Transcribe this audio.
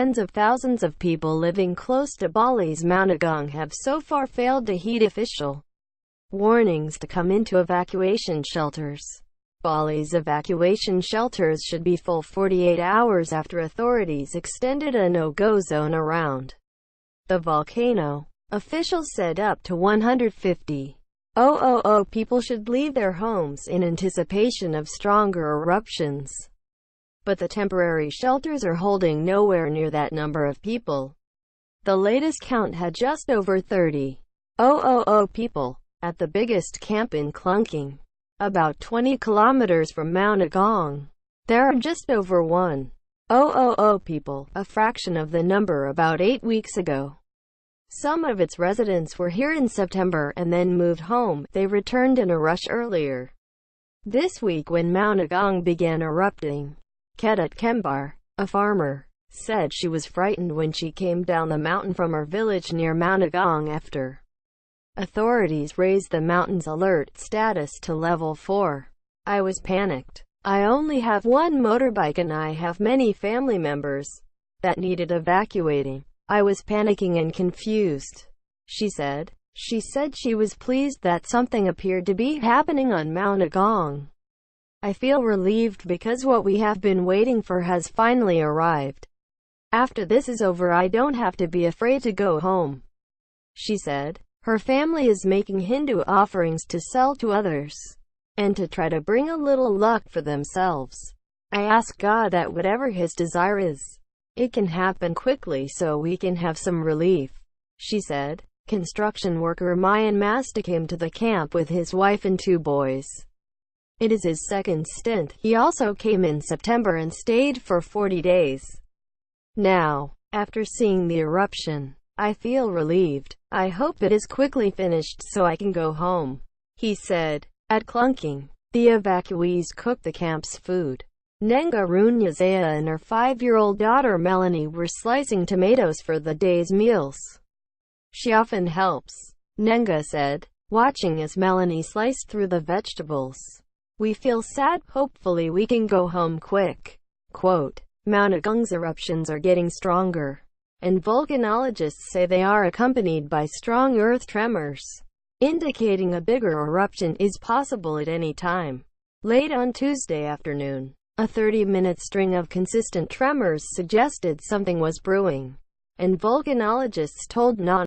tens of thousands of people living close to Bali's Mt Agung have so far failed to heed official warnings to come into evacuation shelters. Bali's evacuation shelters should be full 48 hours after authorities extended a no-go zone around the volcano. Officials said up to 150,000 people should leave their homes in anticipation of stronger eruptions. But the temporary shelters are holding nowhere near that number of people. The latest count had just over 30,000 people at the biggest camp in Klungkung, about 20 kilometers from Mt Agung. There are just over 1,000 people, a fraction of the number about 8 weeks ago. Some of its residents were here in September and then moved home. They returned in a rush earlier this week when Mt Agung began erupting. Ketut Kembar, a farmer, said she was frightened when she came down the mountain from her village near Mt Agung after authorities raised the mountain's alert status to level 4. I was panicked. I only have one motorbike and I have many family members that needed evacuating. I was panicking and confused, she said. She said she was pleased that something appeared to be happening on Mt Agung. I feel relieved because what we have been waiting for has finally arrived. After this is over, I don't have to be afraid to go home, she said. Her family is making Hindu offerings to sell to others, and to try to bring a little luck for themselves. I ask God that whatever His desire is, it can happen quickly so we can have some relief, she said. Construction worker Mayan Masta came to the camp with his wife and 2 boys. It is his second stint. He also came in September and stayed for 40 days. Now, after seeing the eruption, I feel relieved. I hope it is quickly finished so I can go home, he said. At Klungkung, the evacuees cooked the camp's food. Nenga Runyazaya and her 5-year-old daughter Melanie were slicing tomatoes for the day's meals. She often helps, Nenga said, watching as Melanie sliced through the vegetables. We feel sad. Hopefully we can go home quick. Quote, Mt Agung's eruptions are getting stronger, and volcanologists say they are accompanied by strong earth tremors, indicating a bigger eruption is possible at any time. Late on Tuesday afternoon, a 30-minute string of consistent tremors suggested something was brewing, and volcanologists told non